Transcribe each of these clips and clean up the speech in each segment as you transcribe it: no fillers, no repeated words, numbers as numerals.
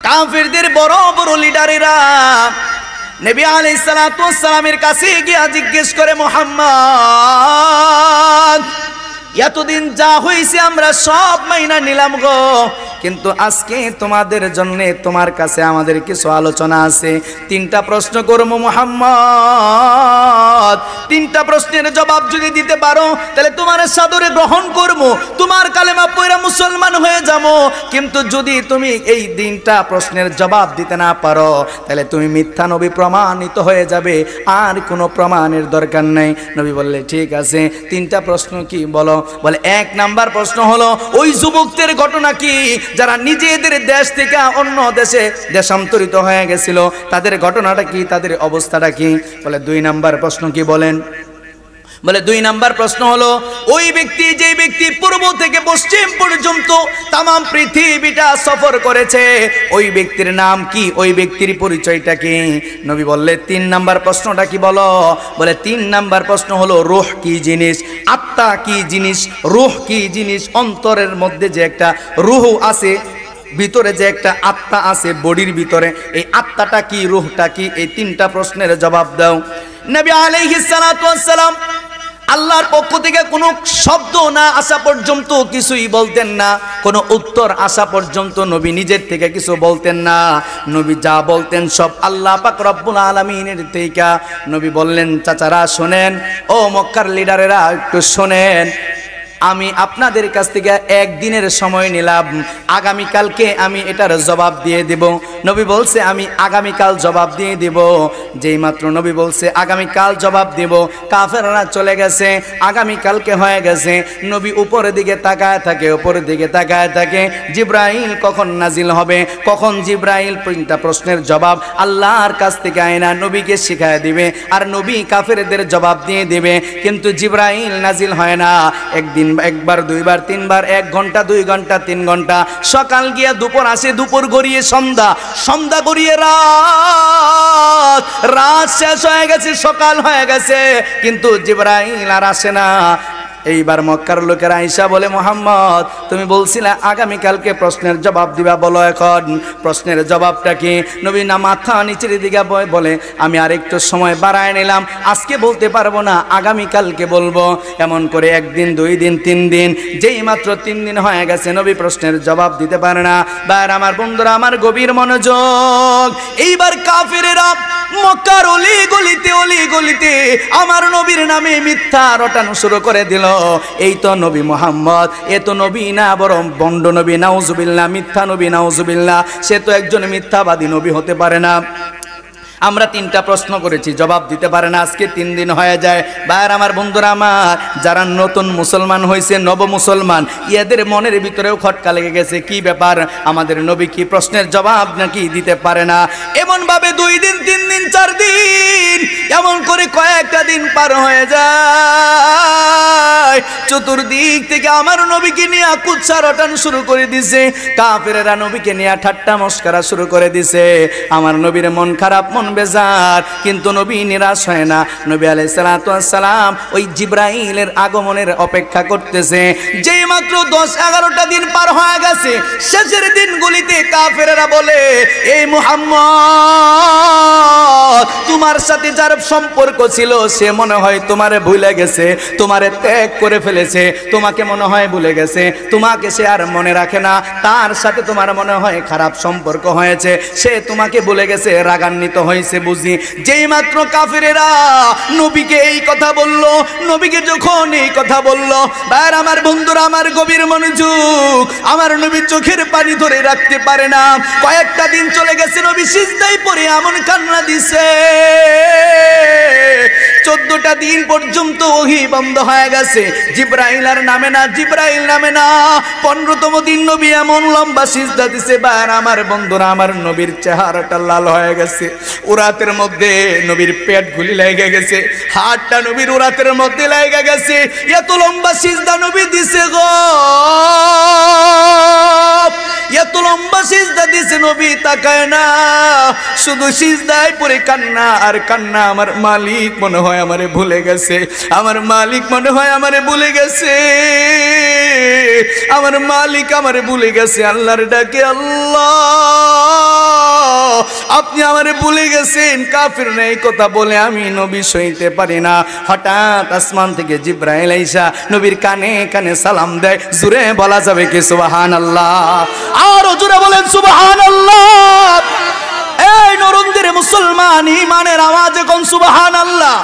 কাফিরদের বড় বড় লিডারেরা নবী আলাইহিস সালাতু ওয়াস সালামের কাছে গিয়ে জিজ্ঞেস করে, মুহাম্মদ এতদিন যা হয়েছে আমরা সব মাইনা নিলাম গো, কিন্তু আজকে তোমাদের জন্য তোমার কাছে আমাদের কিছু আলোচনা আছে। 3টা প্রশ্ন করব মুহাম্মদ, 3টা প্রশ্নের জবাব যদি দিতে পারো তাহলে তোমার সাদরে গ্রহণ করব, তোমার কালেমা পড়া মুসলমান হয়ে যাবো। কিন্তু যদি তুমি এই 3টা প্রশ্নের জবাব দিতে না পারো তাহলে তুমি মিথ্যা নবী প্রমাণিত হয়ে যাবে, আর কোনো প্রমাণের দরকার নেই। নবী বললে ঠিক আছে, 3টা প্রশ্ন কি বলো? বলে 1 নাম্বার প্রশ্ন হলো ওই যুবকদের ঘটনা কি যারা নিজেদের দেশ থেকে অন্য দেশে দেশান্তরিত হয়ে গেছিল, তাদের ঘটনাটা কি, তাদের অবস্থাটা কি? বলে 2 নাম্বার প্রশ্ন কি বলেন? বলে 2 নাম্বার প্রশ্ন হলো ওই ব্যক্তি, যে ব্যক্তি পূর্ব থেকে পশ্চিম পর্যন্ত তাম পৃথিবীটা সফর করেছে, ওই ব্যক্তির নাম কি, ওই ব্যক্তির পরিচয়টা কি? নবী বললে 3 নাম্বার প্রশ্নটা কি বলো? বলে 3 নাম্বার প্রশ্ন হলো রূহ কি জিনিস, আত্মা কি জিনিস, রূহ কি জিনিস, অন্তরের মধ্যে যে একটা রূহ আছে, ভিতরে যে একটা আত্মা আছে বডির ভিতরে, এই আত্মাটা কি, রূহটা কি? এই 3টা প্রশ্নের জবাব দাও। নবী আলাইহিস সালাতু ওয়াস সালাম আল্লাহর পক্ষ থেকে কোনো শব্দ না আসা পর্যন্ত কিছুই বলতেন না, কোনো উত্তর আসা পর্যন্ত নবী নিজের থেকে কিছু বলতেন না। নবী যা বলতেন সব আল্লাহ পাক রব্বুল আলামিনের থেকে। নবী বললেন, চাচারা শোনেন, ও মক্কার লিডারেরা একটু শোনেন, আমি আপনাদের কাছ থেকে 1 দিনের সময় নিলাম, আগামীকালকে আমি এটার জবাব দিয়ে দেব। নবী বলছে আমি আগামীকাল জবাব দিয়ে দেব। যেই মাত্র নবী বলছে আগামীকাল জবাব দেব, কাফেররা চলে গেছে, আগামীকালকে হয়ে গেছে। নবী উপরের দিকে তাকায় থাকে, উপরের দিকে তাকায় থাকে, জিব্রাইল কখন নাজিল হবে, কখন জিব্রাইল 3টা প্রশ্নের জবাব আল্লাহর কাছ থেকে আয়না নবীকে শিখায় দিবে, আর নবী কাফেরদের জবাব দিয়ে দেবে। কিন্তু জিব্রাইল নাজিল হয় না। একদিন, একবার, 2বার, 3বার, 1 ঘন্টা, 2 ঘন্টা, 3 ঘন্টা, সকাল গিয়া দুপুর আসে, দুপুর গড়িয়ে সন্ধ্যা, সন্ধ্যা গড়িয়ে রাত, রাত শেষ হয়ে গেছে, সকাল হয়ে গেছে, কিন্তু জিবরাইল আর আসে না। এইবার মক্কার লোকেরা আয়েশা বলে, মুহাম্মদ তুমি বলছিলে আগামীকালকে প্রশ্নের জবাব দিবা, বলো এখন প্রশ্নের জবাবটা কি? নবী না মাথা নিচের দিকে বলে, আমি আরেকটু সময় বাড়ায় নিলাম, আজকে বলতে পারবো না, আগামীকালকে বলবো। এমন করে 1 দিন, 2 দিন, 3 দিন, যেই মাত্র 3 দিন হয়ে গেছে নবী প্রশ্নের জবাব দিতে পারে না। বাইরে আমার বন্ধুরা, আমার গভীর মনোযোগ, এইবার কাফেরেরা মক্কার অলি গলিতে, অলি গলিতে আমার নবীর নামে মিথ্যা রটানো শুরু করে দিল। এই তো নবী মুহাম্মদ, এ তো নবী না, বরং বন্ড নবী, নাউজুবিল্লাহ, মিথ্যা নবী, নাউজুবিল্লাহ, সে তো একজন মিথ্যাবাদী নবী হতে পারে না। আমরা 3টা প্রশ্ন করেছি, জবাব দিতে পারে না, আজকে 3 দিন হয়ে যায়। বাইরে আমার বন্ধুরা, আমার যারা নতুন মুসলমান হয়েছে, নব মুসলমান, এদের মনের ভিতরেও খটকা লেগে গেছে, কি ব্যাপার, আমাদের নবী কি প্রশ্নের জবাব নাকি দিতে পারে না? এমন ভাবে 2 দিন, 3 দিন, 4 দিন, এমন করে কয়েকটা দিন পার হয়ে যায়। চতুর্দিক থেকে আমার নবীকে নিয়ে কুৎসা রটানো শুরু করে দিছে, কাফেরেরা নবীকে নিয়ে ঠাট্টা মস্করা শুরু করে দিছে। আমার নবীর মন খারাপ, মন বেজার, কিন্তু নবী নিরাশ হয় না। নবী আলাইহিস সালাতু ওয়াস সালাম ওই জিবরাইলের আগমনের অপেক্ষা করতেছে। যেই মাত্র 10-11টা দিন পার হয়ে গেছে, শেষের দিনগুলিতে কাফেরেরা বলে, এই মুহাম্মদ তোমার সাথে যার সম্পর্ক ছিল সে মনে হয় তোমারে ভুলে গেছে, তোমারে ত্যাগ করে ফেলেছে, তোমাকে মনে হয় ভুলে গেছে, তোমাকে সে আর মনে রাখে না, তার সাথে তোমার মনে হয় খারাপ সম্পর্ক হয়েছে, সে তোমাকে ভুলে গেছে, রাগান্বিত হয়েছে বুঝি। যেই মাত্র কাফেরেরা নবীকে এই কথা বলল, নবীকে যখন এই কথা বলল, আর আমার বন্ধুরা, আমার গভীর মনোযোগ, আমার নবী চোখের পানি ধরে রাখতে পারে না। কয়েকটা দিন চলে গেছে, নবী সিজদায় পড়ে এমন কান্না দিছে, 14টা দিন পর্যন্ত ওহী বন্ধ হয়ে গেছে, জিবরাইল আর নামে না, জিবরাইল নামে না। 15তম দিন নবী এমন লম্বা সিজদা দিছে, আর আমার বন্ধুরা, আমার নবীর চেহারাটা লাল হয়ে গেছে, উরাতের মধ্যে নবীর পেট গুলি লেগে গেছে, হাতটা নবীর উরাতের মধ্যে লেগে গেছে, এত লম্বা সিজদা নবী দিছে গো, এত লম্বা সিজদা দিছে, নবী তাকায় না, শুধু সিজদায় পড়ে কান্না আর কান্না। আমার মালিক মনে হয় আমারে ভুলে গেছে, আমার মালিক মনে হয় আমারে ভুলে গেছে, আমার মালিক আমারে ভুলে গেছে। আল্লাহর ডাকে আল্লাহ আপনি আমারে ভুলে গেছেন, কাফির নেই কথা বলে আমি নবী সইতে পারি না। হঠাৎ আসমান থেকে জিবরাইল আইসা নবীর কানে কানে সালাম দেয়। জোরে বলা যাবে কি সুবহানাল্লাহ? আরো জোরে বলেন সুবহানাল্লাহ। এই নরুন্দির মুসলমান, ইমানের আওয়াজে কোন সুবহানাল্লাহ।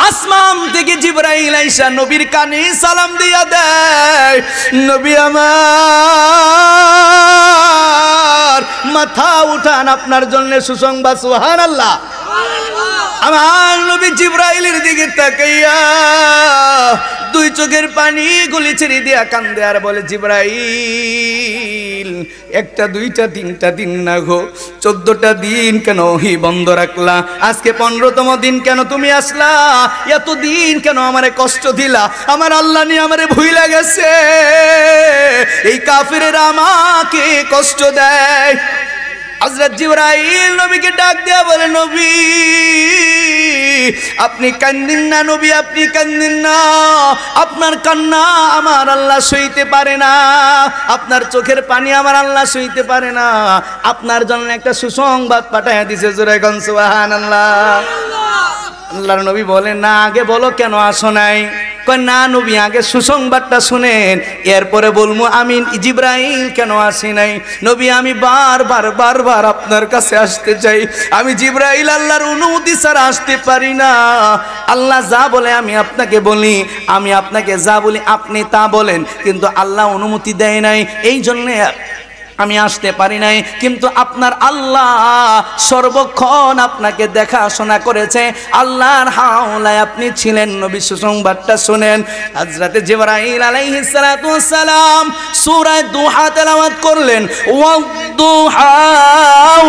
আসমান থেকে জিবরাইল আইসা নবীর কানে সালাম দিয়া দেয়, নবী আমার মাথা উঠান, আপনার জন্য সুসংবাদ। সুবহানাল্লাহ। আমার নবী জিবরাইলের দিকে তাকাইয়া দুই চোখের পানি গুলি ছেড়ে দিয়া কান্দে আর বলে, জিবরাইল, একটা দুইটা তিনটা দিন না গো, 14টা দিন কেন ওহি বন্ধ রাখলা? আজকে 15তম দিন কেন তুমি আসলা? এতদিন কেন আমারে কষ্ট দিলা? আমার আল্লাহ নিয়ে আমারে ভুইলা গেছে, এই কাফিরেরা আমাকে কষ্ট দেয়। হযরত জিবরাইল নবীকে ডাক দেয়া বলে, নবী আপনি কান্দিন না, নবী আপনি কান্দিন না, আপনার কান্না আমার আল্লাহ সইতে পারে না, আপনার চোখের পানি আমার আল্লাহ সইতে পারে না। আপনার জন্য একটা সুসংবাদ পাঠাইয়া দিছে। জোরে কোন সুবহানাল্লাহ। আল্লাহর নবী বলেন, না আগে বলো কেন আসো নাই? কয় না নবী, আগে সুসংবাদটা শুনেন, এরপরে বলবো আমি জিবরাইল কেন আসি নাই। নবী আমি বারবার আপনার কাছে আসতে চাই, আমি জিবরাইল আল্লাহর অনুমতি ছাড়া আসতে পারি না। আল্লাহ যা বলে আমি আপনাকে বলি, আমি আপনাকে যা বলি আপনি তা বলেন, কিন্তু আল্লাহ অনুমতি দেয় নাই, এই জন্যে আমি আসতে পারি নাই। কিন্তু আপনার আল্লাহ সর্বক্ষণ আপনাকে দেখাশোনা করেছে, আল্লাহর হাওলায় আপনি ছিলেন। নবী সুসংবাদটা শুনেন। হযরতে জিবরাইল আলাইহিস সালাতু ওয়াস সালাম সূরা দুহা তেলাওয়াত করলেন, ওয়াদ-দুহা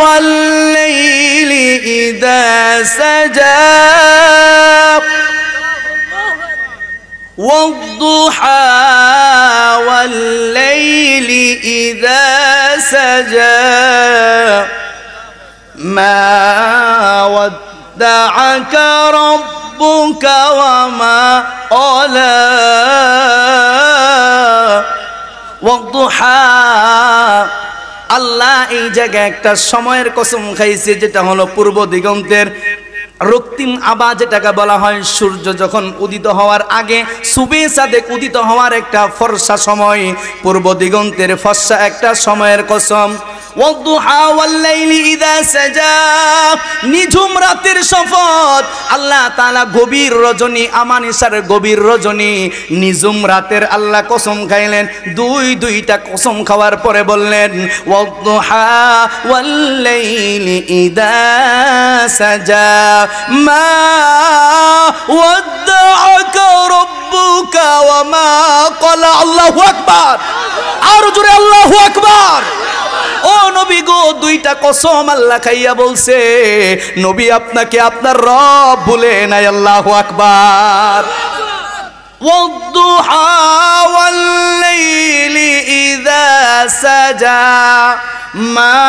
ওয়াল-লাইলি ইযা সাজা, والضحى والليل إذا سجى ما ودعك ربك وما قلى والضحى। আল্লাহ এই জায়গায় একটা সময়ের কসম খাইছে, যেটা হলো পূর্ব দিগন্তের রক্তিম আবা, যেটাকে বলা হয় সূর্য যখন উদিত হওয়ার আগে, সুবে সাদেক উদিত হওয়ার একটা ফর্সা সময়, পূর্ব দিগন্তের ফর্সা একটা সময়ের কসম। ওয়াদ-দুহা ওয়াল-লাইলি ইযা সাজা, নিঝুম রাতের শপথ। আল্লাহ তাআলা গভীর রজনী, আমানিসার গভীর রজনী, নিঝুম রাতের আল্লাহ কসম খাইলেন। দুইটা কসম খাওয়ার পরে বললেন, ওয়াদ-দুহা ওয়াল-লাইলি ইযা সাজা মা ওয়াদ্দাআকা রাব্বুকা ওয়া মা ক্বালা। আল্লাহু আকবার। আর জোরে আল্লাহু আকবার। ও নবী গো, দুইটা কসম আল্লাহ খাইয়া বলছে, নবী আপনাকে আপনার রব ভুলে নাই। আল্লাহু আকবার। ওয়াদ-দুহা ওয়াল-লাইলি ইযা সাজা মা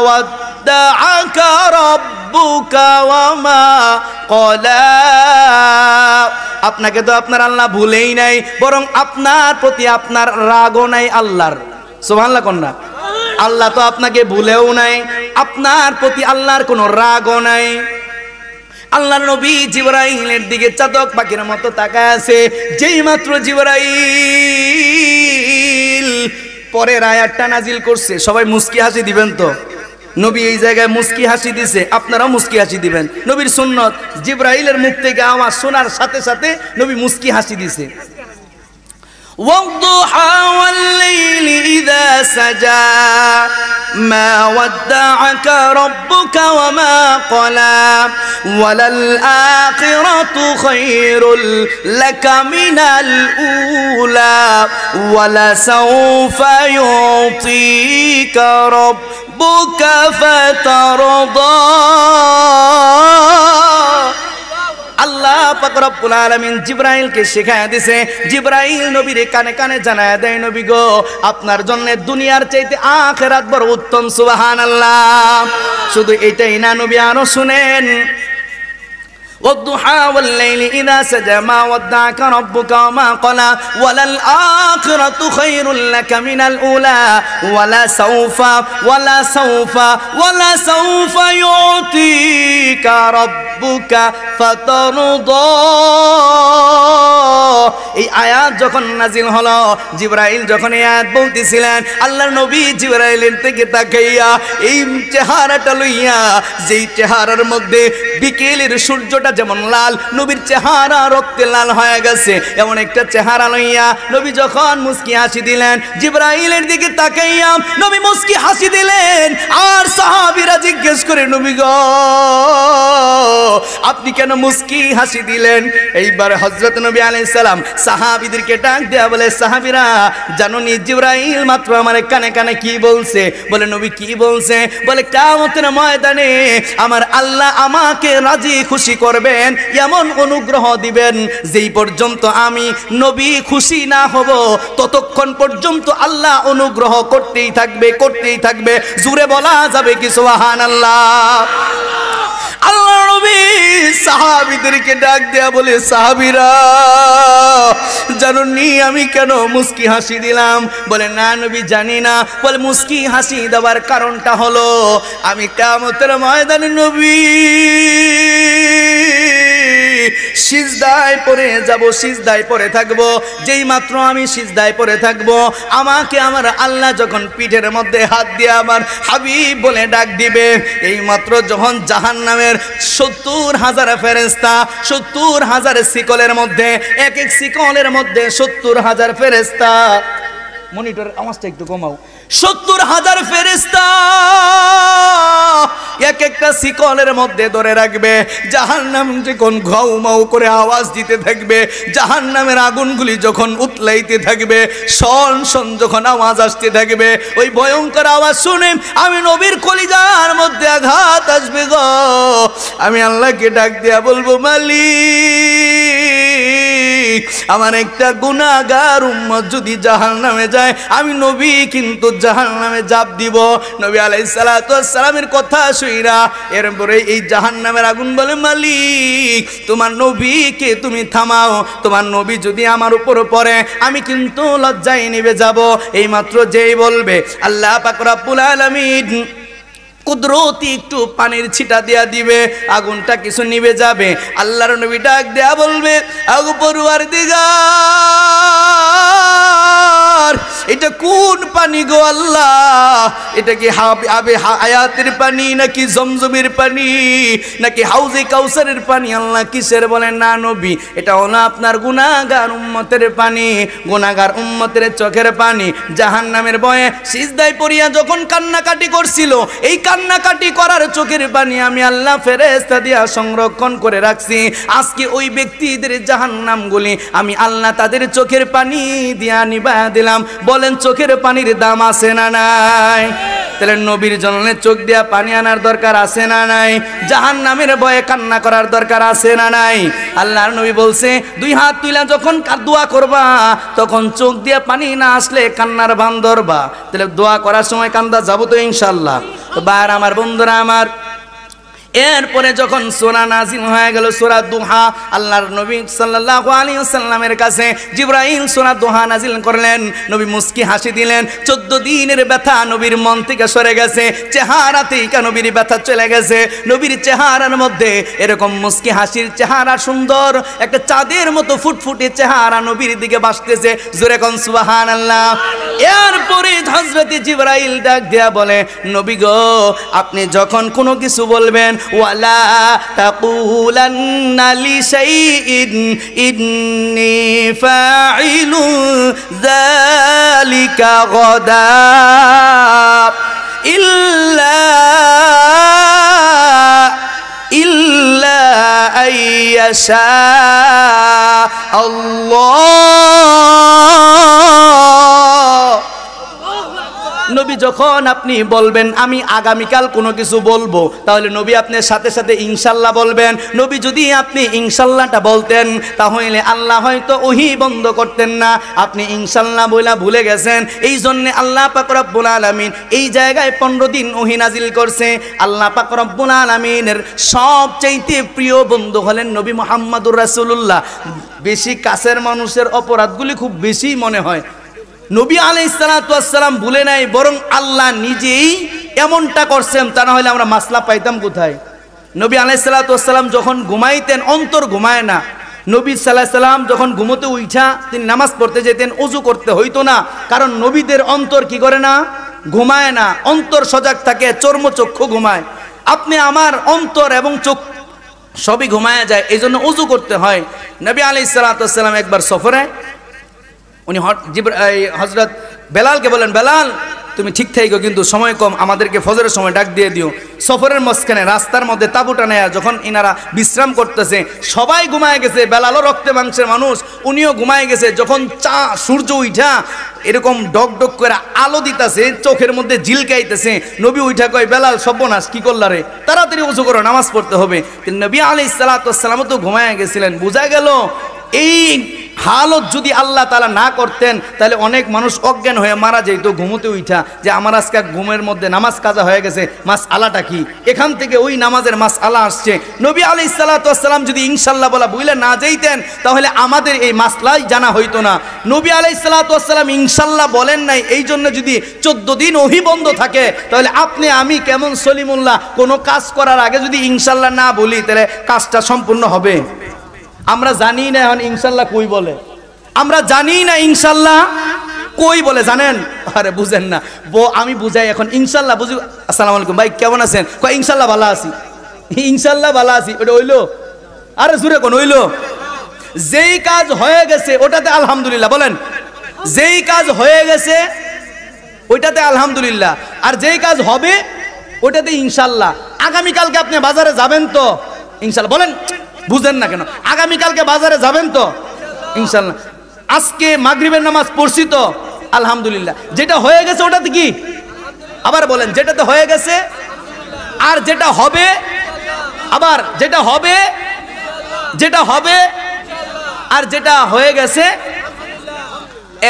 ওয়াদ্দাআকা রাব্বুকা ওয়া মা ক্বালা। আপনাকে তো আপনার আল্লাহ ভুলেই নাই, বরং আপনার প্রতি আপনার রাগও নাই আল্লাহর। সুবহানাল্লাহ কন্যা। আল্লাহ তো আপনাকে ভুলেও নাই, আপনার প্রতি আল্লাহর কোনো রাগও নাই। আল্লাহর নবী জিবরাইলের দিকে চাতক পাখির মতো তাকায় আছে। যেই মাত্র জিবরাইল পরের আয়াতটা নাজিল করছে, সবাই মুস্কি হাসি দিবেন তো। নবী এই জায়গায় মুস্কি হাসি দিছে, আপনারাও মুস্কি হাসি দিবেন। নবীর সুন্নত, জিবরাইলের মুখ থেকে আওয়াজ শোনার সাথে সাথে নবী মুস্কি হাসি দিছে। والضحى والليل إذا سجى ما ودعك ربك وما قلى وللآخرة خير لك من الأولى ولسوف يعطيك ربك فترضى। আল্লাহ পাক রব্বুল আলামিন জিবরাইলকে শেখায় দিয়েছে। জিবরাইল নবীর কানে কানে জানায় দেয়, নবী গো, আপনার জন্য দুনিয়ার চাইতে আখিরাত বড় উত্তম। সুবহানাল্লাহ। শুধু এটাই না নবী, আরো শুনেন, والضحى والليل إذا سجى ما ودعك ربك وما قلى وللآخرة خير لك من الأولى ولسوف يعطيك ربك فترضى এই আয়াত যখন নাজিল হলো জিবরাইল যখন এই আয়াত বলতেছিলেন আল্লাহর নবী জিবরাইলের থেকে তাকাইয়া এই চেহারাটা লইয়া যেই চেহারার মধ্যে বিকেলের সূর্যটা যেমন লাল নবীর চেহারা রক্তে লাল হয়ে গেছে এমন একটা চেহারা লইয়া নবী যখন মুস্কি হাসি দিলেন জিবরাইলের দিকে তাকাইয়া নবী মুস্কি হাসি দিলেন আর সাহাবীরা জিজ্ঞেস করে নবী গো আপনি কেন মুস্কি হাসি দিলেন এইবার হযরত নবী আলাইহিস সালাম সাহাবীদেরকে ডাক দেয়া বলে সাহাবীরা জানো নি জিবরাইল মাত্র আমার কানে কানে কি বলছে বলে নবী কি বলছে বলে কিয়ামতের ময়দানে আমার আল্লাহ আমাকে রাজি খুশি করবেন এমন অনুগ্রহ দিবেন যেই পর্যন্ত আমি নবী খুশি না হব ততক্ষণ পর্যন্ত আল্লাহ অনুগ্রহ করতেই থাকবে জোরে বলা যাবে কি সুবহানাল্লাহ আল্লাহ নবী সাহাবীদেরকে ডাক দেয়া বলে সাহাবীরা জানেননি আমি কেন মুস্কি হাসি দিলাম বলে না নবী জানি না বলে মুস্কি হাসি দেওয়ার কারণটা হলো আমি কিয়ামতের ময়দানে নবী সিজদায় পড়ে যাব সিজদায় পড়ে থাকব যেই মাত্র আমি সিজদায় পড়ে থাকব আমাকে আমার আল্লাহ যখন পিঠের মধ্যে হাত দিয়ে আমার হাবিব বলে ডাক দিবে এই মাত্র যখন জাহান্নামের ৭০,০০০ ফেরেশতা ৭০,০০০ শিকলের মধ্যে এক এক শিকলের মধ্যে ৭০,০০০ ফেরেশতা মনিটর আওয়াজটা একটু কমাও ৭০,০০০ ফেরেশতা এক একটা শিকলের মধ্যে ধরে রাখবে জাহান্নাম যখন ঘাউ মাউ করে আওয়াজ দিতে থাকবে জাহান্নামের আগুনগুলি যখন উতলাইতে থাকবে শন শন যখন আওয়াজ আসতে থাকবে ওই ভয়ঙ্কর আওয়াজ শুনে আমি নবীর কলিজার মধ্যে আঘাত আসবে গো আমি আল্লাহকে ডাক দিয়া বলবো মালিক আমার একটা গুনাহগার উম্মত যদি জাহান্নামে যায় আমি নবী কিন্তু জাহান্নামে জাপ দিব নবী আলাইহিস সালাতু ওয়াস সালামের কথা শুইরা এরপরে এই জাহান্নামের আগুন বলে মালিক তোমার নবীকে তুমি থামাও তোমার নবী যদি আমার উপর পড়ে আমি কিন্তু লজ্জায় নিভে যাব এই মাত্র যেই বলবে আল্লাহ পাক রব্বুল আলামিন কুদরতি একটু পানির ছিটা দিয়া দিবে আগুনটা কিছু নিভে যাবে আল্লাহর নবী ডাক দেয়া বলবে আগু পরওয়ারদিগার এটা কোন পানি গো আল্লাহ এটা কি আবে হায়াতের পানি নাকি জমজমের পানি নাকি হাউজে কাউসারের পানি আল্লাহ কিসের বলেন না নবী এটা হলো আপনার গুনাহগার উম্মতের পানি গুনাহগার উম্মতের চোখের পানি জাহান্নামের ভয়ে সিজদায় পড়িয়া যখন কান্নাকাটি করছিল এই কান্নাকাটি করার চোখের পানি আমি আল্লাহ ফেরেশতা দিয়া সংরক্ষণ করে রাখছি আজকে ওই ব্যক্তিদের জাহান্নামগুলি আমি আল্লাহ তাদের চোখের পানি দিয়া নিভা দিলাম বলেন চোখের পানির দাম আছে না নাই তাহলে নবীর জন্য চোখ দিয়া পানি আনার দরকার আছে না নাই জাহান্নামের ভয়ে কান্না করার দরকার আছে না নাই আল্লাহর নবী বলছে দুই হাত তুইলা যখন দোয়া করবা তখন চোখ দিয়া পানি না আসলে কান্নার বান ধরবা তাহলে দোয়া করার সময় কান্দা যাবো তো ইনশাআল্লাহ তো বার আমার বন্ধুরা আমার এরপরে যখন সূরা নাজিল হয়ে গেল সূরা দুহা আল্লাহর নবী সাল্লাল্লাহু আলাইহি ওয়াসাল্লামের কাছে জিবরাইল সূরা দুহা নাজিল করলেন নবী মুস্কি হাসি দিলেন 14 দিনের ব্যথা নবীর মন থেকে সরে গেছে চেহারাতেই নবীর ব্যথা চলে গেছে নবীর চেহারার মধ্যে এরকম মুস্কি হাসির চেহারা সুন্দর একটা চাঁদের মতো ফুটফুটে চেহারা নবীর দিকে ভাসতেছে জোরে কোন সুবহানাল্লাহ এরপরে হযরত জিবরাইল ডাক দেয়া বলে নবী গো আপনি যখন কোনো কিছু বলবেন ওয়ালা তাকুলান্না লিশাইইন ইন্নী ফাইলু যালিকা গাদা ইল্লা আইয়াশা আল্লাহ নবী যখন আপনি বলবেন আমি আগামীকাল কোনো কিছু বলবো, তাহলে নবী আপনার সাথে সাথে ইনশাল্লাহ বলবেন। নবী যদি আপনি ইনশাল্লাহটা বলতেন, তাহলে আল্লাহ হয়তো ওহী বন্ধ করতেন না। আপনি ইনশাল্লাহ বইলা ভুলে গেছেন, এই জন্যে আল্লাহ পাক রব্বুল আলামিন এই জায়গায় 15 দিন ওহী নাজিল করছে। আল্লাহ পাক রব্বুল আলামিনের সবচাইতে প্রিয় বন্ধু হলেন নবী মুহাম্মদুর রাসূলুল্লাহ। বেশি কাছের মানুষের অপরাধগুলি খুব বেশি মনে হয়। নবী আলাইহিস সালাতু ওয়াস সালাম ভুলে নাই, বরং আল্লাহ নিজেই এমনটা করছেন, তা না হলে আমরা মাসলা পাইতাম কোথায়? নবী আলাইহিস সালাতু ওয়াস সালাম যখন ঘুমাইতেন, অন্তর ঘুমায় না। নবী সাল্লাল্লাহু আলাইহি সাল্লাম যখন ঘুমোতে উঠা তিনি নামাজ পড়তে যেতেন, ওযু করতে হইতো না, কারণ নবীদের অন্তর কি করে না? ঘুমায় না। অন্তর সজাগ থাকে, চর্মচক্ষু ঘুমায়। আপনি আমার অন্তর এবং চোখ সবই ঘুমায় যায়, এই জন্য ওযু করতে হয়। নবী আলাইহিস সালাতু ওয়াস সালাম একবার সফরে, উনি হযরত বেলালকে বলেন, বেলাল তুমি ঠিক থাকো, কিন্তু সময় কম, আমাদেরকে ফজরের সময় ডাক দিয়ে দিও। সফরের মাঝখানে রাস্তার মধ্যে তাঁবুটা নেয়া যখন ইনারা বিশ্রাম করতেছে, সবাই ঘুমায় গেছে, বেলালও রক্তে মাংসের মানুষ, উনিও ঘুমায় গেছে। যখন সূর্য উঠা এরকম ডক ডক করে আলো দিতেছে, চোখের মধ্যে ঝিলকাইতেছে, নবী উঠা কয়, বেলাল সর্বনাশ, কি করলা রে, তাড়াতাড়ি ওযু করো, নামাজ পড়তে হবে। নবী আলাইহিস সালাতু ওয়াস সালাম তো ঘুমায় গেছিলেন। বোঝা গেল এই হালত যদি আল্লাহ তাআলা না করতেন, তাহলে অনেক মানুষ অজ্ঞান হয়ে মারা যেত ঘুমোতে উঠা, যে আমার আজকে ঘুমের মধ্যে নামাজ কাজা হয়ে গেছে, মাস আলাটা কি? এখান থেকে ওই নামাজের মাস আলা আসছে। নবী আলাইহিস সালাতু ওয়াস সালাম যদি ইনশাআল্লাহ বলা বলে না যাইতেন, তাহলে আমাদের এই মাসলাই জানা হইতো না। নবী আলাইহিস সালাতু ওয়াস সালাম ইনশাআল্লাহ বলেন নাই, এই জন্য যদি 14 দিন ওহী বন্ধ থাকে, তাহলে আপনি আমি কেমন সলিমুল্লাহ কোনো কাজ করার আগে যদি ইনশাআল্লাহ না বলি, তাহলে কাজটা সম্পূর্ণ হবে? আমরা জানি না এখন ইনশাআল্লাহ কই বলে, আমরা জানি না ইনশাআল্লাহ কই বলে, জানেন? আরে বুঝেন না, আমি বুঝাই এখন। ইনশাআল্লাহ বুঝি, আসসালামু আলাইকুম ভাই, কেমন আছেন? কয় ইনশাআল্লাহ ভালো আছি, ইনশাআল্লাহ ভালো আছি। ওটা হইলো? আরে জুরে কোন হইলো? যেই কাজ হয়ে গেছে ওটাতে আলহামদুলিল্লাহ বলেন, যেই কাজ হয়ে গেছে ওইটাতে আলহামদুলিল্লাহ, আর যেই কাজ হবে ওটাতে ইনশাআল্লাহ। আগামীকালকে আপনি বাজারে যাবেন তো? ইনশাআল্লাহ বলেন, বুঝেন না কেন? আগামীকালকে বাজারে যাবেন তো? ইনশাআল্লাহ। আজকে মাগরিবের নামাজ পড়ছি তো? আলহামদুলিল্লাহ। যেটা হয়ে গেছে ওটাতে কি? আবার বলেন, যেটাতে হয়ে গেছে আর যেটা হবে, আবার যেটা হবে, যেটা হবে আর যেটা হয়ে গেছে।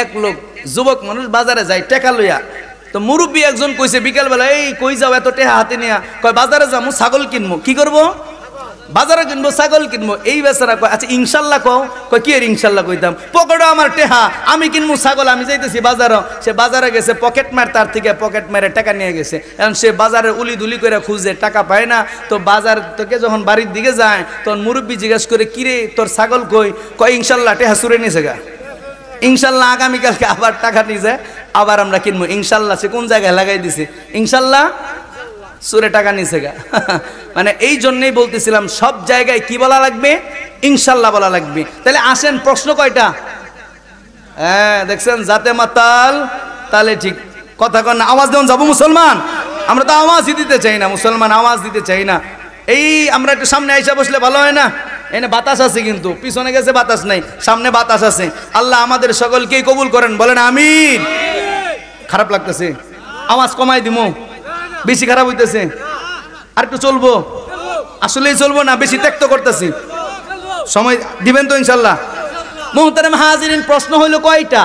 এক লোক যুবক মানুষ বাজারে যায় টাকা লইয়া, তো মুরব্বী একজন কইছে বিকালবেলা, এই কই যাও এত টাকা হাতে নিয়া? কয় বাজারে যাবো, ছাগল কিনবো। কি করবো? বাজারে কিনবো, ছাগল কিনবো। এই বেচারা কয়, আচ্ছা ইনশাল্লাহ কও। কয় কি এর ইনশাল্লাহ কইতাম? পকেটও আমার টেহা, আমি কিনবো ছাগল, আমি যাইতেছি বাজারও। সে বাজারে গেছে, পকেট মার তার থেকে পকেট মেরে টাকা নিয়ে গেছে। এখন সে বাজারে উলি দুলি করে খুঁজে টাকা পায় না। তো বাজার থেকে যখন বাড়ির দিকে যায়, তখন মুরব্বী জিজ্ঞেস করে, কিরে তোর ছাগল কই? কয় ইনশাল্লাহ টেহা চুরে নিয়েছে গা, ইনশাল্লাহ আগামীকালকে আবার টাকা নিয়ে যায়, আবার আমরা কিনবো। ইনশাল্লাহ সে কোন জায়গায় লাগাই দিছে? ইনশাল্লাহ সুরে টাকা নিছে গা। মানে এই জন্যই বলতেছিলাম, সব জায়গায় কি বলা লাগবে? ইনশাল্লাহ বলা লাগবে। তাহলে আসেন, প্রশ্ন কয়টা? হ্যাঁ দেখছেন, যাতে মাতাল তাহলে ঠিক কথা কন না। আওয়াজ দেন যাবো মুসলমান, আমরা তো আওয়াজই দিতে চাই না মুসলমান, আওয়াজ দিতে চাই না। এই আমরা একটু সামনে আইসা বসলে ভালো হয় না? এনে বাতাস আছে, কিন্তু পিছনে গেছে বাতাস নাই, সামনে বাতাস আছে। আল্লাহ আমাদের সকলকেই কবুল করেন, বলেন আমিন। খারাপ লাগতেছে, আওয়াজ কমাই দিমু, বেশি খারাপ হইতেছে, আর একটু চলবো? আসলেই চলবো না, বেশি ত্যাক্ত করতেছি, সময় দিবেন তো ইনশাল্লাহ? মুহতারাম হাজিরিন, প্রশ্ন হইল কয়টা?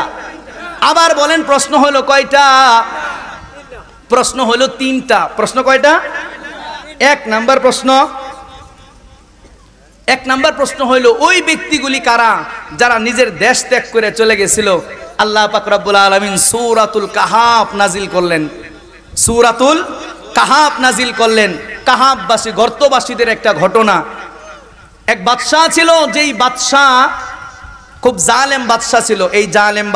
আবার বলেন, প্রশ্ন হইল কয়টা? প্রশ্ন হইল 3টা। প্রশ্ন কয়টা? 1 নাম্বার প্রশ্ন, 1 নাম্বার প্রশ্ন হইল, ওই ব্যক্তিগুলি কারা যারা নিজের দেশ ত্যাগ করে চলে গেছিল? আল্লাহ পাক রব্বুল আলামিন সূরাতুল কাহাফ নাজিল করলেন, সূরাতুল কাহাফ নাজিল করলেন। কাহাফবাসী, গর্তবাসীদের একটা ঘটনা। এক বাদশাহ ছিল, যেই বাদশাহ খুব জালেম বাদশাহ ছিল। এই জালেম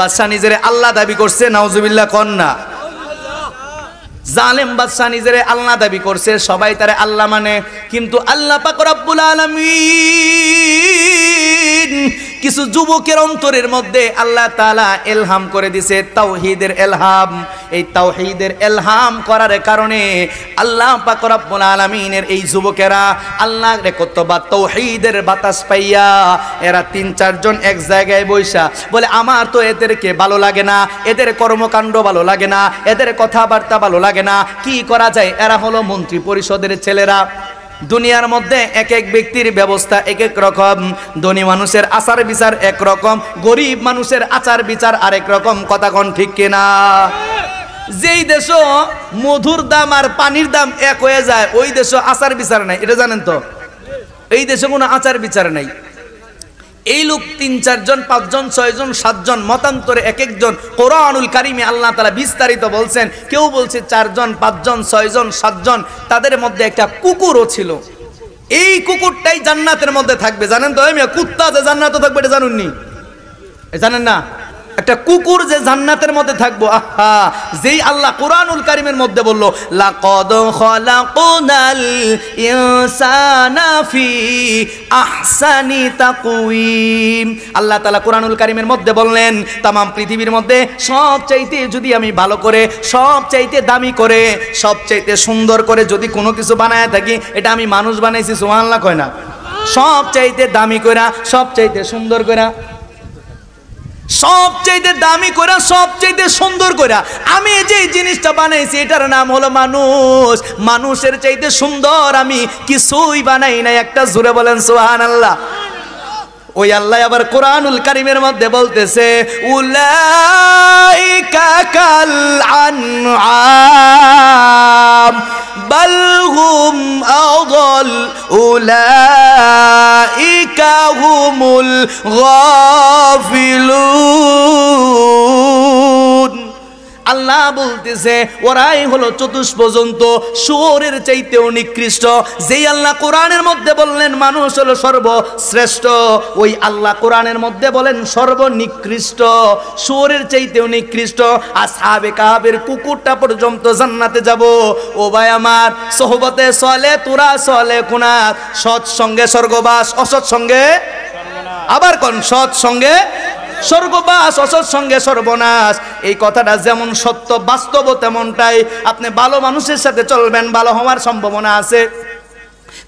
বাদশাহ নিজের আল্লাহ দাবি করছে, নাউজুবিল্লাহ কন্যা। জালেম বাদশাহ নিজের আল্লাহ দাবি করছে, সবাই তারে আল্লাহ মানে, কিন্তু আল্লাহ পাক রব্বুল আলামিন কিছু যুবকের অন্তরের মধ্যে আল্লাহ তাআলা ইলহাম করে দিয়েছে তাওহীদের ইলহাম। এই তাওহীদের ইলহাম করার কারণে আল্লাহ পাক রব্বুল আলামিনের এই যুবকেরা আল্লাহর একত্ববাদ তাওহীদের বাতাস পাইয়া এরা ৩-৪ জন এক জায়গায় বইসা বলে আমার তো এদেরকে ভালো লাগে না, এদের কর্মকাণ্ড ভালো লাগে না, এদের কথাবার্তা ভালো লাগে না, কি করা যায়? এরা হলো মন্ত্রী পরিষদের ছেলেরা। দুনিয়ার মধ্যে এক এক ব্যক্তির ব্যবস্থা এক এক রকম, ধনী মানুষের আচার বিচার এক রকম, গরিব মানুষের আচার বিচার আরেক রকম। কথা কোন ঠিক কিনা? যেই দেশ মধুর দাম আর পানির দাম এক হয়ে যায় ওই দেশে আচার বিচার নাই, এটা জানেন তো? এই দেশে কোনো আচার বিচার নাই। এই লোক ৩-৪ জন ৫ জন ৬ জন ৭ জন মতান্তরে এক একজন কোরআনুল কারিমে আল্লাহ তাআলা বিস্তারিত বলছেন। কেউ বলছে ৪ জন ৫ জন ৬ জন ৭ জন, তাদের মধ্যে একটা কুকুরও ছিল। এই কুকুরটাই জান্নাতের মধ্যে থাকবে, জানেন তো? কুত্তা যে জান্নাতে থাকবে এটা জানুননি? জানেন না? একটা কুকুর যে জান্নাতের মধ্যে থাকবো। আহা, যেই আল্লাহ কোরআনুল কারীমের মধ্যে বললো লাকাদ খালাকনাল ইনসানা ফি আহসানি তাকওয়িম, আল্লাহ তাআলা কোরআনুল কারীমের মধ্যে বললেন তামাম পৃথিবীর মধ্যে সবচাইতে যদি আমি ভালো করে, সবচাইতে দামি করে, সবচাইতে সুন্দর করে যদি কোনো কিছু বানায় থাকি এটা আমি মানুষ বানাইছি। সুবহানাল্লাহ কয় না? সবচাইতে দামি কইরা, সবচাইতে সুন্দর কইরা, সবচাইতে দামি কইরা, সবচাইতে সুন্দর কইরা আমি যে জিনিসটা বানাইছি এটার নাম হলো মানুষ। মানুষের চাইতে সুন্দর আমি কিছুই বানাই নাই। একটা জোরে বলেন সুবহানাল্লাহ। ওই আল্লাহ আবার কোরআনুল কারীমের মধ্যে বলতেছে উলাইকা কাল আনআম বাল হুম আযাল উলাইকা হুমুল গাফিলুন। আল্লাহ বলতেছে ওরাই হলো চতুষ্পর্যন্ত শুয়োরের চাইতেও নিকৃষ্ট। যেই আল্লাহ কোরআনের মধ্যে বললেন মানুষ হলো সর্বশ্রেষ্ঠ, ওই আল্লাহ কোরআনের মধ্যে বলেন সর্বনিকৃষ্ট, শুয়োরের চাইতেও নিকৃষ্ট। আসহাবে কাহাবের কুকুরটা পর্যন্ত জান্নাতে যাব। ও ভাই আমার, সোহবতে সলে তোরা সলে কুনাত, সৎ সঙ্গে স্বর্গবাস, অসৎ সঙ্গে আবার কোন সৎ সঙ্গে স্বর্গবাস, অসৎ সঙ্গে সর্বনাশ। এই কথাটা যেমন সত্য বাস্তব তেমনটাই। আপনি ভালো মানুষের সাথে চলবেন, ভালো হওয়ার সম্ভাবনা আছে।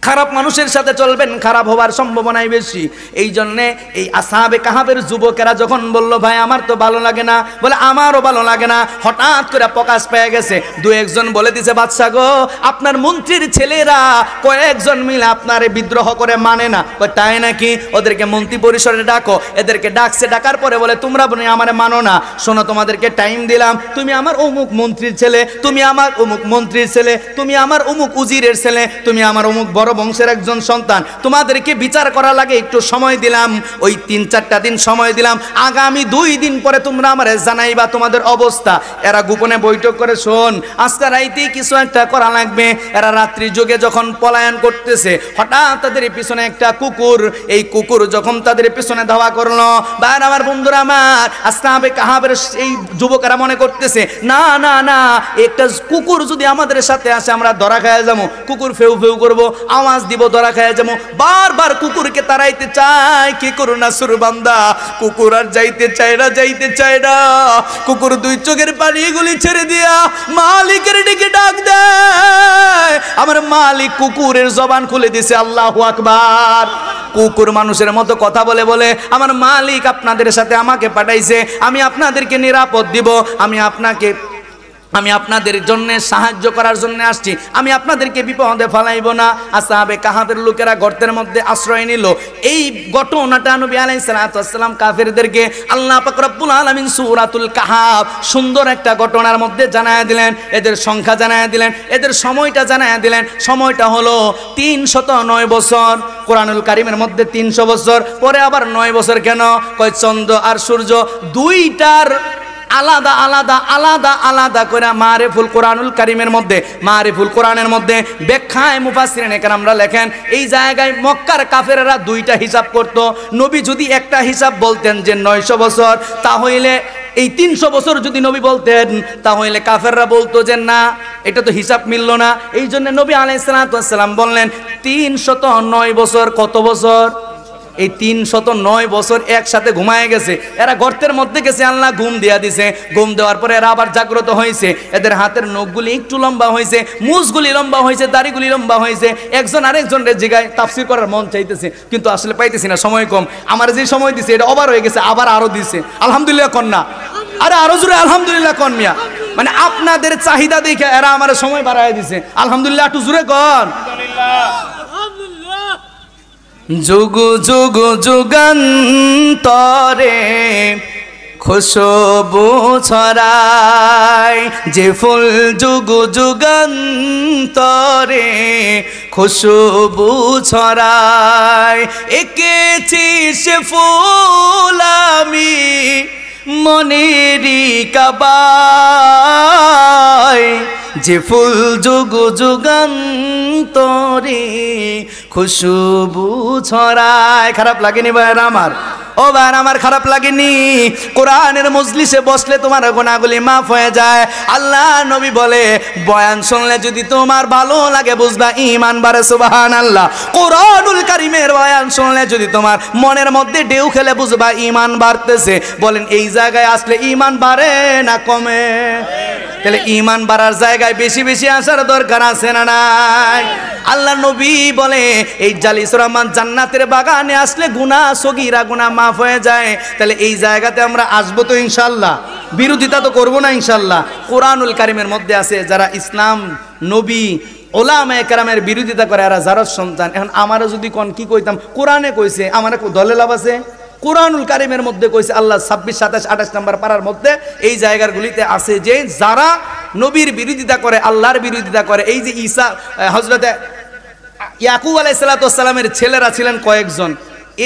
খারাপ মানুষের সাথে চলবেন, খারাপ হওয়ার সম্ভাবনাই বেশি। এই জন্যে এই আসহাবে কাহাবের যুবকেরা যখন বলল ভাই আমার তো ভালো লাগে না, বলে আমারও ভালো লাগে না, হঠাৎ করে প্রকাশ পেয়ে গেছে। দু একজন বলে দিছে বাদশা গো আপনার মন্ত্রীর ছেলেরা কয়েকজন মিলে আপনার বিদ্রোহ করে মানে না। তাই নাকি? ওদেরকে মন্ত্রী পরিষদে ডাকো। এদেরকে ডাকছে, ডাকার পরে বলে তোমরা আমারে মানো না, শোনো তোমাদেরকে টাইম দিলাম, তুমি আমার অমুক মন্ত্রীর ছেলে, তুমি আমার অমুক মন্ত্রীর ছেলে, তুমি আমার অমুক উজিরের ছেলে, তুমি আমার অমুক বড় বংশের একজন সন্তান, তোমাদেরকে বিচার করা লাগে একটু সময় দিলাম। ওই ৩-৪টা দিন সময় দিলাম, আগামী 2 দিন পরে তোমরা আমারে জানাইবা তোমাদের অবস্থা। এরা গোপনে বৈঠক করে শোন আজকে রাইতেই কিছু একটা করা লাগবে। এরা রাত্রি যুগে যখন পলায়ন করতেছে, হঠাৎ তাদের পিছনে একটা কুকুর, এই কুকুর যখন তাদের পিছনে ধাওয়া করলো, আর আমার বন্ধুরা আমার আসহাবে কাহাবের এই যুবকেরা মনে করতেছে না না না, একটা কুকুর যদি আমাদের সাথে আসে আমরা ধরা খাইয়া যাবো। কুকুর ফেউ ফেউ করবো, আওয়াজ দিব, ধরা খাইয়া যাবো। বারবার কুকুরকে তাড়াইতে চায়, কি করু না সুরবান্দা, কুকুর আর যাইতে চায় না, যাইতে চায় না। কুকুর 2 চোখের পানি গুলি ছেড়ে দিয়া মালিকের দিকে ডাক দেয়। আমার মালিক কুকুরের জবান খুলে দিছে, আল্লাহু আকবার। কুকুর মানুষের মতো কথা বলে বলে আমার মালিক আপনাদের সাথে আমাকে পাঠাইছে, আমি আপনাদেরকে নিরাপদ দিব, আমি আপনাদের জন্য সাহায্য করার জন্য আসছি, আমি আপনাদেরকে বিপদে ফেলাইব না। আসহাবে কাহাবের লোকেরা গর্তের মধ্যে আশ্রয় নিল। এই ঘটনাটা নবী আলাইহিস সালাতু ওয়াস সালাম কাফেরদেরকে আল্লাহ পাক রব্বুল আলামিন সূরাতুল কাহাফ সুন্দর একটা ঘটনার মধ্যে জানায়া দিলেন। এদের সংখ্যা জানায়া দিলেন, এদের সময়টা জানায়া দিলেন। সময়টা হলো 309 বছর। কোরআনুল কারীমের মধ্যে 300 বছর, পরে আবার 9 বছর কেন? কয় চন্দ্র আর সূর্য দুইটার আলাদা আলাদা আলাদা আলাদা করে মারিফুল কোরআনুল কারীমের মধ্যে, মারিফুল কোরআনের মধ্যে ব্যাখ্যায় মুফাসসিরিন একরামরা লেখেন এই জায়গায় মক্কার কাফেররা 2টা হিসাব করত। নবী যদি একটা হিসাব বলতেন যে 900 বছর, তাহলে এই 300 বছর যদি নবী বলতেন তাহলে কাফেররা বলতো যে না, এটা তো হিসাব মিলল না। এই জন্য নবী আলাইহিস সালাতু ওয়াস সালাম বললেন 309 বছর। কত বছর? এই 309 বছর একসাথে ঘুমায় গেছে। এরা গর্তের মধ্যে গেছে, আল্লাহ ঘুম দিয়া দিছে। ঘুম দেওয়ার পরে এরা আবার জাগ্রত হয়েছে। এদের হাতের নখগুলি একটু লম্বা হয়েছে, মুছগুলি লম্বা হয়েছে, দাড়িগুলি লম্বা হয়েছে। একজন আরেকজনের জায়গায় তাফসীর করার মন চাইতেছে, কিন্তু আসলে পাইতেছি না, সময় কম। আমার যে সময় দিছে এটা ওভার হয়ে গেছে, আবার আরো দিছে। আলহামদুলিল্লাহ কন্যা, আরে আরো জোরে আলহামদুলিল্লাহ কন মিয়া। মানে আপনাদের চাহিদা দেখে এরা আমার সময় বাড়ায় দিছে। আলহামদুলিল্লাহ একটু জোরে কন। যুগ যুগ যুগান্তরে খুশবু ছড়ায়, যে ফুল যুগ যুগান্তরে খুশবু ছড়ায়, এঁকেছি সে ফুল আমি মনেরই কাবায়, যে ফুল যুগ যুগান্তরে খুশবু ছড়ায়। খারাপ লাগেনি ভাইরা আমার? ও ভাই আমার খারাপ লাগেনি? কোরআনের মজলিসে বসলে তোমার গুনাহগুলি মাফ হয়ে যায়। আল্লাহ নবী বলে বয়ান শুনলে যদি তোমার ভালো লাগে বুঝবা ঈমান বাড়ে। সুবহানাল্লাহ। কোরআনুল কারীমের বয়ান শুনলে যদি তোমার মনের মধ্যে ঢেউ খেলে বুঝবা ঈমান বাড়তেছে। বলেন এই জায়গায় আসলে ঈমান বাড়ে না কমে? তাহলে ঈমান বাড়ার জায়গায় বেশি বেশি আসার দরকার আছে না নাই? আল্লাহ নবী বলে এই জালিসুর রহমান জান্নাতের বাগানে আসলে গুনাহ সগীরা গুনাহ মাফ হয়ে যায়। তাহলে এই জায়গাতে আমরা আসবো তো ইনশাআল্লাহ, বিরোধিতা তো করবো না ইনশাআল্লাহ। কোরআনুল কারীমের মধ্যে আছে যারা ইসলাম নবী ওলামায়ে কেরামের বিরোধিতা করে এরা জারজ সন্তান। এখন আমারও যদি কোন কি কইতাম, কোরআনে কইছে, আমার দলে লাভ আছে? কোরআনুল কারীমের মধ্যে কইছে আল্লাহ 26, 27, 28 নম্বর পারার মধ্যে এই জায়গাগুলিতে আছে যে যারা নবীর বিরোধিতা করে, আল্লাহর বিরোধিতা করে। এই যে ঈসা হযরতে ইয়াকুব আলাইহিস সালামের ছেলেরা ছিলেন কয়েকজন।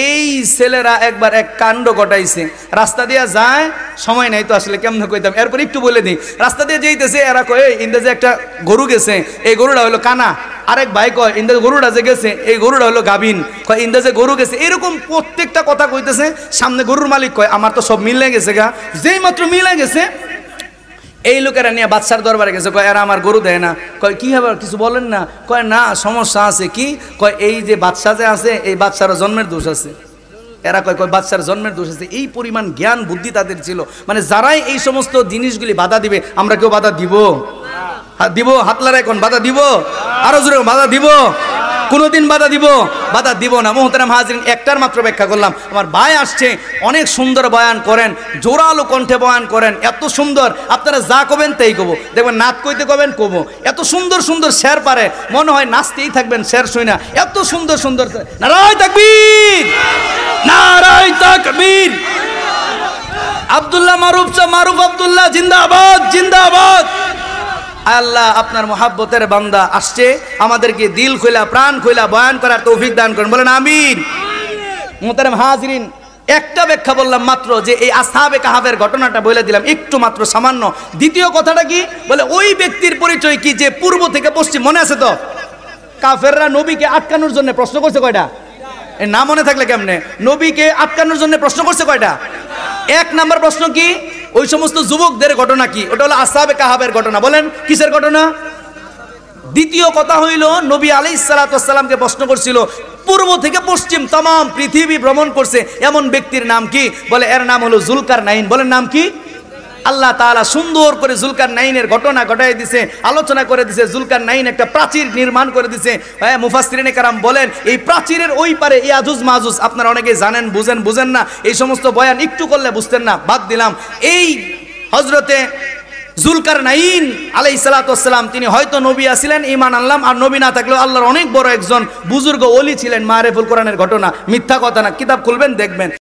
এই ছেলেরা একবার এক কাণ্ড ঘটাইছে। রাস্তা দিয়ে যায়, সময় নাই তো আসলে কেমন কইতাম, এরপর একটু বলে দিই। রাস্তা দিয়ে যেতেছে, এরা কয় ইন্দাজে একটা গরু গেছে, এই গরুটা হলো কানা। আরেক ভাই কয় ইন্দাজে গরুটা যে গেছে এই গরুটা হলো গাভিন। কয় ইন্দাজে গরু গেছে। এরকম প্রত্যেকটা কথা কইতেছে। সামনে গরুর মালিক কয় আমার তো সব মিলে গেছে গা। যেই মাত্র মিলে গেছে এই লোকেরা নিয়ে বাদশার দরবারে গেছে। কয় এরা আমার গরু দেয় না। কয় কি হবে, কিছু বলেন না? কয় না, সমস্যা আছে। কি? কয় এই যে বাদশা যে আছে এই বাদশার জন্মের দোষ আছে। এরা কয় বাদশার জন্মের দোষ আছে। এই পরিমাণ জ্ঞান বুদ্ধি তাদের ছিল। মানে যারাই এই সমস্ত জিনিসগুলি বাধা দিবে, আমরা কেউ বাধা দিব? দিব? হাতলার এখন বাধা দিব? আরো জোরে বাধা দিব? কোনোদিন বাধা দিব? বাধা দিব না। মুহতারাম হাজরিন, একটার মাত্র ব্যাখ্যা করলাম। আমার ভাই আসছে, অনেক সুন্দর বয়ান করেন, জোরালো কণ্ঠে বয়ান করেন, এত সুন্দর। আপনারা যা কবেন তাই কব, দেখবেন নাচ কইতে কবেন কব। এত সুন্দর সুন্দর শের পারে, মনে হয় নাচতেই থাকবেন শের শুই না। এত সুন্দর সুন্দর। নারায়ে তাকবীর, নারায়ে তাকবীর। আব্দুল্লাহ মারুফ আব্দুল্লাহ জিন্দাবাদ, জিন্দাবাদ। আল্লাহ আপনার মহাব্বতের বান্দা আসছে, আমাদেরকে দিল খোলা প্রাণ খোলা বয়ান করার তৌফিক দান করেন, বলেন আমিন। মুহতারাম হাজিরিন, একটা ব্যাখ্যা বললাম মাত্র, যে এই আসহাবে কাহাফের ঘটনাটা বলে দিলাম একটু মাত্র সামান্য। দ্বিতীয় কথাটা কি বলে, ওই ব্যক্তির পরিচয় কি যে পূর্ব থেকে পশ্চিম, মনে আছে তো? কাফেররা নবীকে আটকানোর জন্য প্রশ্ন করছে কয়টা? না মনে থাকলে কেমনে? নবীকে আটকানোর জন্য প্রশ্ন করছে কয়টা? এক নাম্বার প্রশ্ন কি? ওই সমস্ত যুবকদের ঘটনা কি? ওটা হলো আসহাবে কাহাফের ঘটনা। বলেন কিসের ঘটনা? দ্বিতীয় কথা হইল, নবী আলাইহিস সালাতু ওয়াস সালামকে প্রশ্ন করছিল পূর্ব থেকে পশ্চিম তাম পৃথিবী ভ্রমণ করছে এমন ব্যক্তির নাম কি? বলে এর নাম হলো যুলকারনাইন। বলেন নাম কি? আল্লাহ তাআলা সুন্দর করে যুলকারনাইনের ঘটনা ঘটাই দিছে, আলোচনা করে দিছে। যুলকারনাইন একটা প্রাচীর নির্মাণ করে দিছে। হ্যাঁ, মুফাসসিরিনে কেরাম বলেন এই প্রাচীরের ওই পারে ইয়াজুজ মাজুজ, আপনারা অনেকে জানেন, বুঝেন না। এই সমস্ত বয়ান একটু করলে বুঝতেন না, বাদ দিলাম। এই হযরতে যুলকারনাইন আলাইহিস সালাতু ওয়াস সালাম তিনি হয়তো নবী ছিলেন, ঈমান আনলাম। আর নবী না থাকলেও আল্লাহর অনেক বড় একজন বুজুর্গ ওলি ছিলেন। মারিফুল কোরআনের ঘটনা, মিথ্যা কথা না, কিতাব খুলবেন দেখবেন।